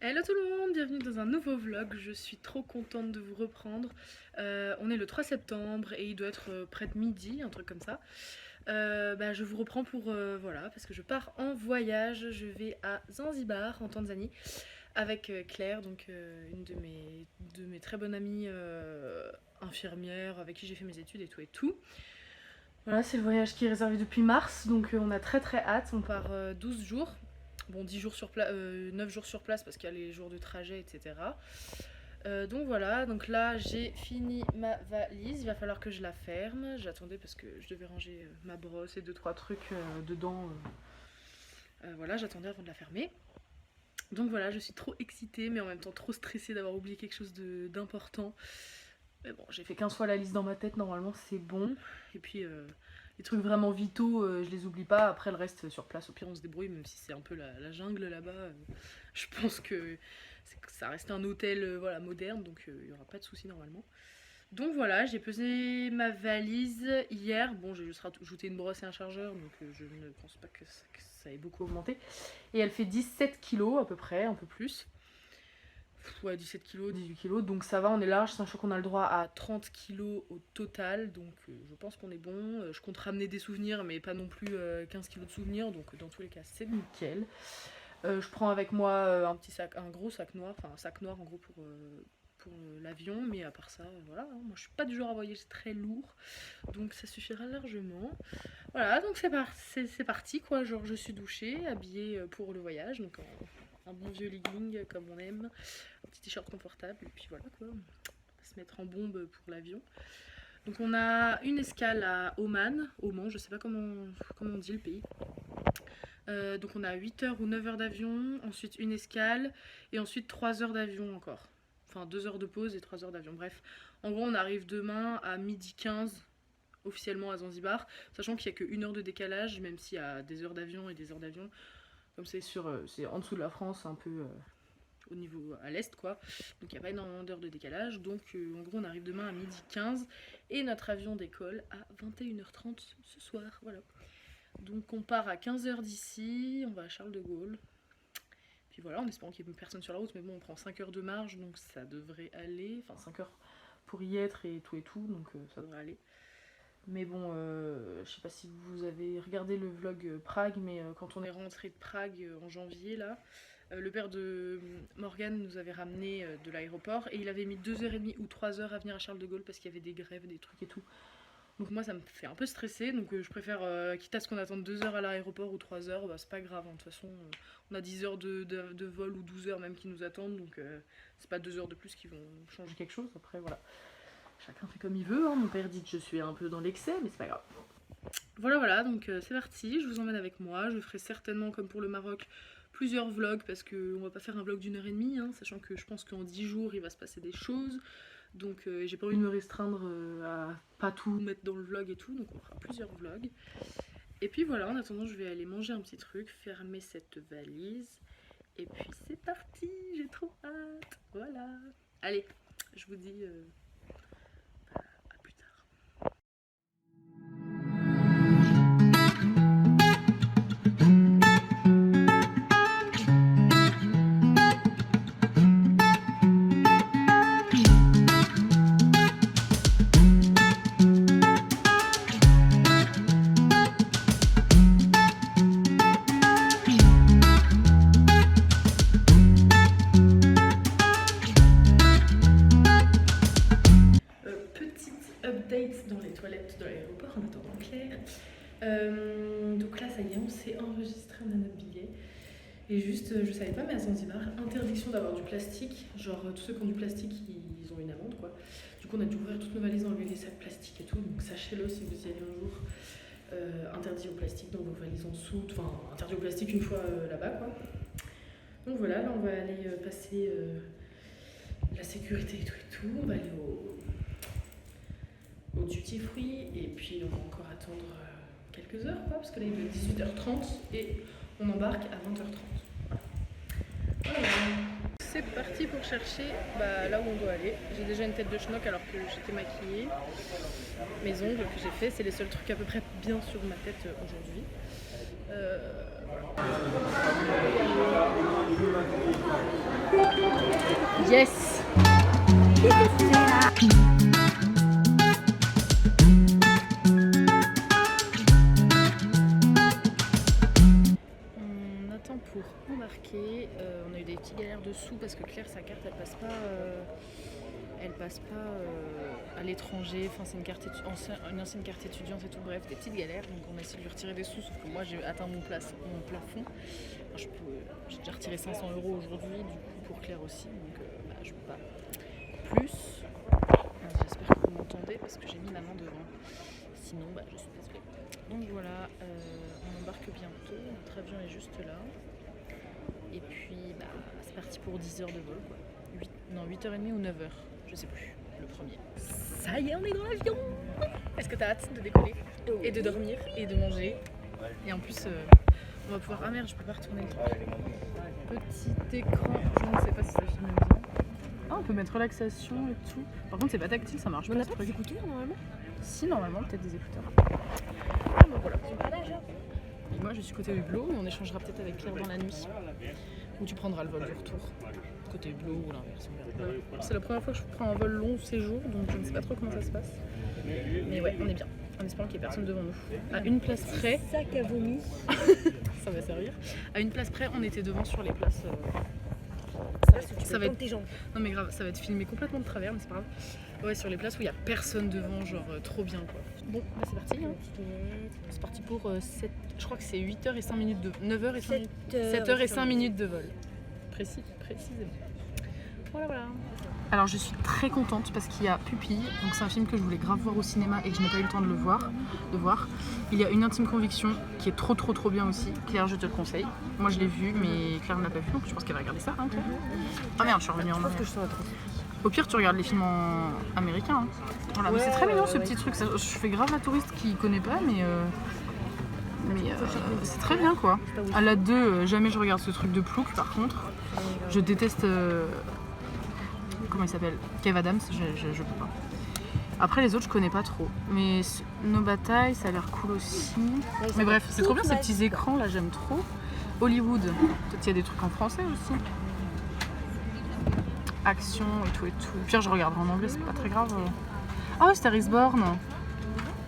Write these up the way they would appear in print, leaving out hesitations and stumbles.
Hello tout le monde, bienvenue dans un nouveau vlog, je suis trop contente de vous reprendre. On est le 3 septembre et il doit être près de midi, un truc comme ça. Je vous reprends pour, voilà, parce que je pars en voyage, je vais à Zanzibar en Tanzanie avec Claire, donc une de mes très bonnes amies infirmières avec qui j'ai fait mes études et tout et tout. Voilà, c'est le voyage qui est réservé depuis mars, donc on a très hâte, on part 12 jours. Bon, 10 jours sur place, 9 jours sur place parce qu'il y a les jours de trajet, etc. Donc voilà, donc là j'ai fini ma valise, il va falloir que je la ferme. J'attendais parce que je devais ranger ma brosse et 2-3 trucs dedans. Voilà, j'attendais avant de la fermer. Donc voilà, je suis trop excitée mais en même temps trop stressée d'avoir oublié quelque chose d'important. Mais bon, j'ai fait 15 fois la liste dans ma tête, normalement c'est bon. Et puis les trucs vraiment vitaux, je les oublie pas. Après le reste sur place, au pire on se débrouille, même si c'est un peu la jungle là-bas. Je pense que ça reste un hôtel voilà, moderne, donc il n'y aura pas de soucis normalement. Donc voilà, j'ai pesé ma valise hier. Bon, j'ai juste rajouté une brosse et un chargeur, donc je ne pense pas que ça ait beaucoup augmenté. Et elle fait 17 kilos à peu près, un peu plus. Ouais, 17 kg, 18 kg, donc ça va, on est large, sachant qu'on a le droit à 30 kg au total, donc je pense qu'on est bon. Je compte ramener des souvenirs, mais pas non plus 15 kg de souvenirs, donc dans tous les cas, c'est nickel. Je prends avec moi un petit sac, un gros sac noir, enfin un sac noir en gros pour l'avion, mais à part ça, voilà, hein, moi je suis pas du genre à voyager très lourd, donc ça suffira largement. Voilà, donc c'est parti quoi, genre je suis douchée, habillée pour le voyage, donc un bon vieux legging comme on aime, un petit t-shirt confortable, et puis voilà quoi, on va se mettre en bombe pour l'avion. Donc on a une escale à Oman, je sais pas comment on dit le pays. Donc on a 8 heures ou 9 heures d'avion, ensuite une escale, et ensuite 3 heures d'avion encore. Enfin 2 heures de pause et 3 heures d'avion, bref. En gros on arrive demain à 12h15 officiellement à Zanzibar, sachant qu'il n'y a que 1 heure de décalage, même s'il y a des heures d'avion et des heures d'avion. Comme c'est en dessous de la France, un peu au niveau à l'est quoi. Donc il n'y a pas énormément d'heures de décalage. Donc en gros on arrive demain à 12h15 et notre avion décolle à 21h30 ce soir. Voilà. Donc on part à 15h d'ici, on va à Charles de Gaulle. Puis voilà, en espérant qu'il n'y ait personne sur la route, mais bon on prend 5 heures de marge donc ça devrait aller. Enfin 5 heures pour y être et tout, donc ça devrait aller. Mais bon, je sais pas si vous avez regardé le vlog Prague, mais quand on est rentré de Prague en janvier, là, le père de Morgane nous avait ramené de l'aéroport et il avait mis 2h30 ou 3 heures à venir à Charles de Gaulle parce qu'il y avait des grèves, des trucs et tout. Donc moi ça me fait un peu stresser, donc je préfère, quitte à ce qu'on attende 2 heures à l'aéroport ou 3 heures, bah, c'est pas grave, hein. De toute façon on a 10 heures de vol ou 12 heures même qui nous attendent, donc c'est pas 2 heures de plus qui vont changer quelque chose, après voilà. Chacun fait comme il veut, hein. Mon père dit que je suis un peu dans l'excès, mais c'est pas grave. Voilà, donc c'est parti, je vous emmène avec moi. Je ferai certainement, comme pour le Maroc, plusieurs vlogs, parce qu'on va pas faire un vlog d'1h30, hein, sachant que je pense qu'en 10 jours, il va se passer des choses. Donc j'ai pas envie de me restreindre à pas tout mettre dans le vlog et tout, donc on fera plusieurs vlogs. Et puis voilà, en attendant, je vais aller manger un petit truc, fermer cette valise. Et puis c'est parti, j'ai trop hâte. Voilà. Allez, je vous dis... update dans les toilettes de l'aéroport en attendant Claire. Donc là ça y est, on s'est enregistré, on a notre billet. Et juste, je savais pas, mais à Zanzibar, interdiction d'avoir du plastique. Genre tous ceux qui ont du plastique, ils ont une amende quoi. Du coup on a dû ouvrir toutes nos valises, enlever les sacs plastiques et tout. Donc sachez-le si vous y allez un jour. Interdit au plastique dans vos valises en dessous. Enfin interdit au plastique une fois là-bas quoi. Donc voilà, là on va aller passer la sécurité et tout. On va aller au duty free et puis on va encore attendre quelques heures quoi, parce que là il est 18h30 et on embarque à 20h30. Voilà. C'est parti pour chercher là où on doit aller. J'ai déjà une tête de schnock alors que j'étais maquillée. Mes ongles que j'ai fait, c'est les seuls trucs à peu près bien sur ma tête aujourd'hui. Voilà. Yes. On attend pour embarquer. On a eu des petites galères de sous parce que Claire, sa carte, elle passe pas à l'étranger. Enfin, c'est une une ancienne carte étudiante et tout. Bref, des petites galères. Donc on a essayé de lui retirer des sous, sauf que moi j'ai atteint mon plafond. Enfin, j'ai déjà retiré 500 € aujourd'hui, du coup pour Claire aussi. Donc je peux pas plus. J'espère que vous m'entendez parce que j'ai mis ma main devant. Sinon, je suis désolée. Donc voilà, on embarque bientôt. Notre avion est juste là. Et puis, c'est parti pour 10 heures de vol, quoi. 8h30 ou 9h, je sais plus, le premier. Ça y est, on est dans l'avion. Est-ce que t'as hâte de décoller et de dormir et de manger? Et en plus, on va pouvoir... Ah merde, je peux pas retourner le truc. Petit écran, je ne sais pas si ça filme bien. Ah, on peut mettre relaxation et tout. Par contre, c'est pas tactile, ça marche pas. On n'a pas des écouteurs normalement? Si, normalement, peut-être des écouteurs. Voilà. Et moi, je suis côté hublot, mais on échangera peut-être avec Claire dans la nuit. Ou tu prendras le vol du retour. Côté hublot ou l'inverse. C'est la première fois que je prends un vol long séjour, donc je ne sais pas trop comment ça se passe. Mais ouais, on est bien. En espérant qu'il n'y ait personne devant nous. À une place près. Sac à vomi. Ça va servir. À une place près, on était devant sur les places. Ça va être tes jambes. Non mais grave, ça va être filmé complètement de travers, mais c'est pas grave. Ouais, sur les places où il y a personne devant, genre trop bien quoi. Bon, c'est parti. Hein. C'est parti pour 7, je crois que c'est 8h et 5 minutes de 9h et 5 minutes. 7h et 5 minutes de vol. Précisément. Voilà. Alors je suis très contente parce qu'il y a Pupille, donc c'est un film que je voulais grave voir au cinéma et que je n'ai pas eu le temps de voir. Il y a Une intime conviction qui est trop bien aussi. Claire, je te le conseille. Moi je l'ai vu, mais Claire ne l'a pas vu, donc je pense qu'elle va regarder ça, hein, Claire. Ah merde, je suis revenue en arrière. Au pire, tu regardes les films américains. Hein. Voilà, mais c'est très mignon ce petit truc. Je fais grave la touriste qui connaît pas, mais c'est très bien quoi. À la 2, jamais je regarde ce truc de plouc par contre. Je déteste. Comment il s'appelle? Kev Adams, je peux pas. Après les autres, je connais pas trop. Mais Nos batailles, ça a l'air cool aussi. Mais bref, c'est trop bien ces petits écrans là, j'aime trop. Hollywood, peut-être qu'il y a des trucs en français aussi. Action et tout. Pire, je regarderai en anglais, c'est pas très grave. Ah ouais, Star is Born.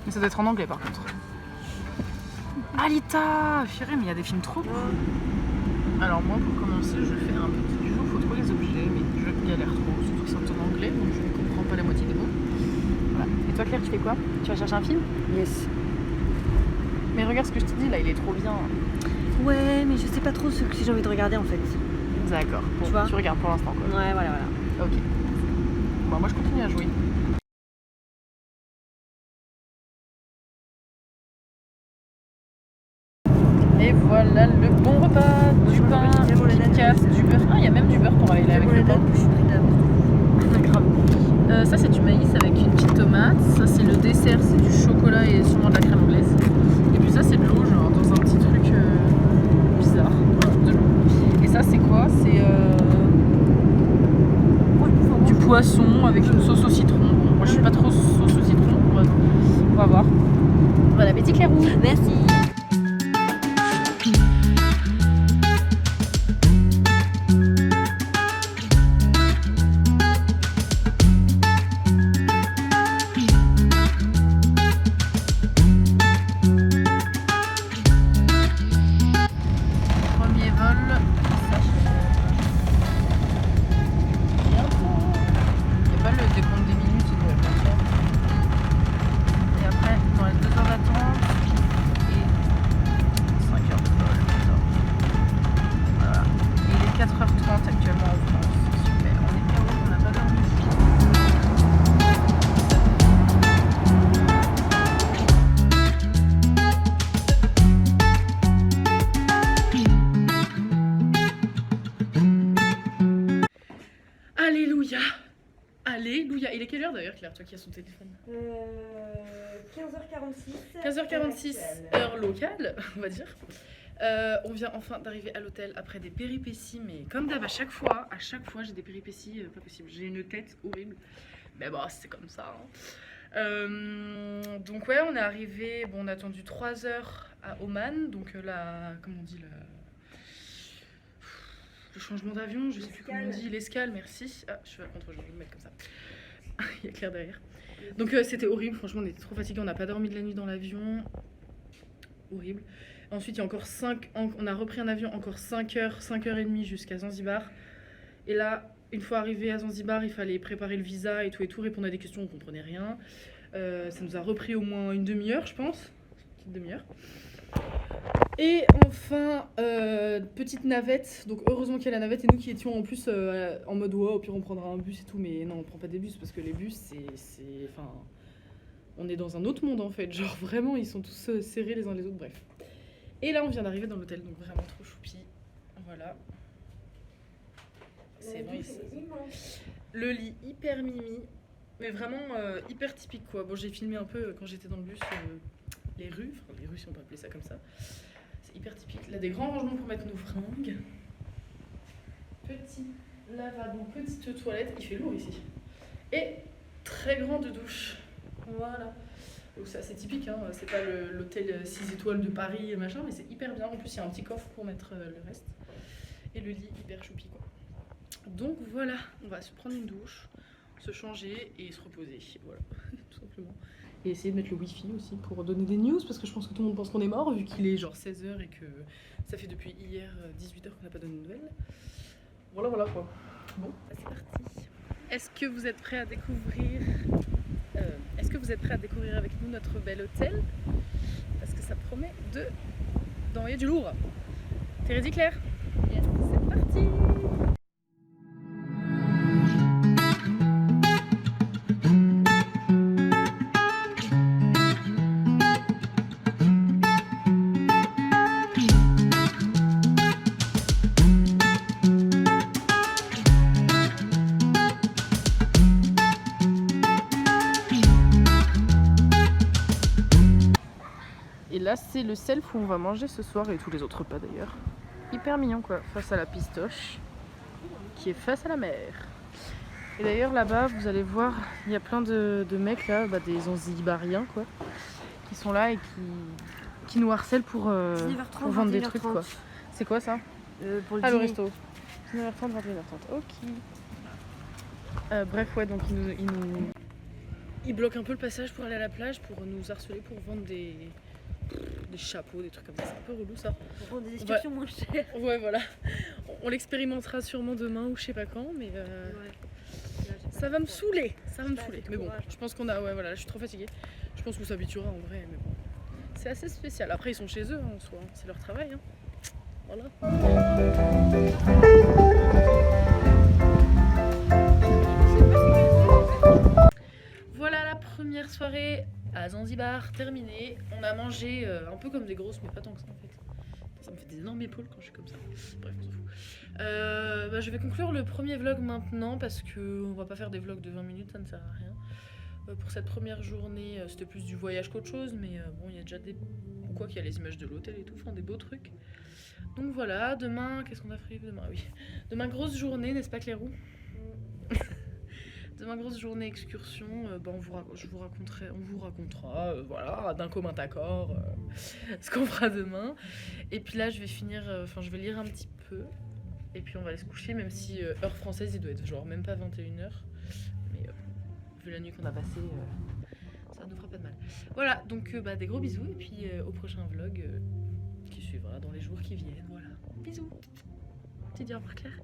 Mais ça doit être en anglais par contre. Alita, purée, mais il y a des films trop cool. Alors moi, pour commencer, je fais un petit jeu, il faut trouver les objets, mais je galère trop, surtout que c'est en anglais, donc je ne comprends pas la moitié des mots. Voilà. Et toi Claire, tu fais quoi? Tu vas chercher un film? Yes. Mais regarde ce que je te dis là, il est trop bien. Ouais, mais je sais pas trop ce que j'ai envie de regarder en fait. D'accord, bon, tu regardes pour l'instant quoi. Ouais, voilà. Ok. Bon, moi je continue à jouer. Et voilà le bon repas, du pain, du KitKat, du beurre. Ah, il y a même du beurre pour aller avec le pain. Grave. Ça c'est du maïs avec une petite tomate. Ça c'est le dessert, c'est du chocolat et sûrement de la crème anglaise. Et puis ça c'est de l'eau, genre dans un petit truc bizarre. Voilà, de l'eau. Et ça c'est quoi? C'est du poisson avec une sauce au citron. Bon, moi je suis pas trop sauce au citron. On va voir. Bon appétit Clairou. Merci. Alléluia. Il est quelle heure d'ailleurs Claire, toi qui as son téléphone? 15h46. 15h46, heure locale, on va dire. On vient enfin d'arriver à l'hôtel après des péripéties, mais comme d'hab à chaque fois j'ai des péripéties pas possible. J'ai une tête horrible, mais bon c'est comme ça. Hein. Donc ouais, on est arrivé, bon on a attendu 3 heures à Oman, donc là, comment on dit, le changement d'avion, je sais plus comment on dit, l'escale, merci. Ah, je suis à contre, je vais me mettre comme ça. Il y a Claire derrière. Donc c'était horrible, franchement on était trop fatigués, on n'a pas dormi de la nuit dans l'avion. Horrible. Ensuite il y a encore 5, on a repris un avion encore 5 heures, 5h30 jusqu'à Zanzibar. Et là, une fois arrivé à Zanzibar, il fallait préparer le visa et tout, répondre à des questions, on comprenait rien. Ça nous a repris au moins une demi-heure, je pense. Une petite demi-heure. Et enfin, petite navette. Donc heureusement qu'il y a la navette et nous qui étions en plus en mode wow, au pire on prendra un bus et tout. Mais non, on prend pas des bus parce que les bus, enfin, on est dans un autre monde en fait. Genre vraiment, ils sont tous serrés les uns les autres. Bref. Et là, on vient d'arriver dans l'hôtel, donc vraiment trop choupi. Voilà. C'est bon ici. Le lit hyper mimi, mais vraiment hyper typique quoi. Bon, j'ai filmé un peu quand j'étais dans le bus les rues si on peut appeler ça comme ça. C'est hyper typique. Là, des grands rangements pour mettre nos fringues. Petit lavabo, petite toilette. Il fait lourd ici. Et très grande douche. Voilà. Donc c'est assez typique, hein. C'est pas l'hôtel 6 étoiles de Paris machin, mais c'est hyper bien. En plus, il y a un petit coffre pour mettre le reste. Et le lit hyper choupi quoi. Donc voilà, on va se prendre une douche, se changer et se reposer. Voilà, tout simplement. Et essayer de mettre le wifi aussi pour donner des news, parce que je pense que tout le monde pense qu'on est mort vu qu'il est genre 16h et que ça fait depuis hier 18h qu'on n'a pas donné de nouvelles. Voilà quoi. Bon, bah, c'est parti. Est-ce que vous êtes prêts à découvrir avec nous notre bel hôtel? Parce que ça promet d'envoyer du lourd. T'es ready Claire? Yes, c'est parti. Et là, c'est le self où on va manger ce soir et tous les autres repas d'ailleurs. Hyper mignon quoi, face à la pistoche qui est face à la mer. Et d'ailleurs là-bas, vous allez voir, il y a plein de mecs là, des Zanzibariens quoi, qui sont là et qui nous harcèlent pour vendre des trucs quoi. C'est quoi ça? Pour le le dîner. resto. 19h30, 21h30, ok. Bref, ouais, donc ils bloquent un peu le passage pour aller à la plage, pour nous harceler, pour vendre des chapeaux, des trucs comme ça. C'est un peu relou ça. Pour prendre des excursions moins chères. Ouais, voilà. On l'expérimentera sûrement demain ou je sais pas quand, mais ça va me saouler. Ça va me saouler. Mais bon, je pense qu'on a. Ouais, voilà, je suis trop fatiguée. Je pense qu'on s'habituera en vrai, mais bon. C'est assez spécial. Après, ils sont chez eux en soi. C'est leur travail. Hein. Voilà. Voilà la première soirée à Zanzibar terminée. On a mangé un peu comme des grosses, mais pas tant que ça en fait. Ça me fait des énormes épaules quand je suis comme ça. Bref, on s'en fout. Je vais conclure le premier vlog maintenant parce qu'on va pas faire des vlogs de 20 minutes, ça ne sert à rien. Pour cette première journée, c'était plus du voyage qu'autre chose, mais bon, il y a déjà des. Quoi qu'il y a les images de l'hôtel et tout, enfin des beaux trucs. Donc voilà, demain, qu'est-ce qu'on a prévu demain? Oui, demain grosse journée, n'est-ce pas Clérou? Demain grosse journée excursion, on vous racontera, voilà, d'un commun accord, ce qu'on fera demain. Et puis là, je vais finir, je vais lire un petit peu. Et puis on va aller se coucher, même si heure française, il doit être genre même pas 21h. Mais vu la nuit qu'on a passée, ça nous fera pas de mal. Voilà, donc des gros bisous et puis au prochain vlog qui suivra dans les jours qui viennent. Voilà, bisous. Tu dis au revoir Claire?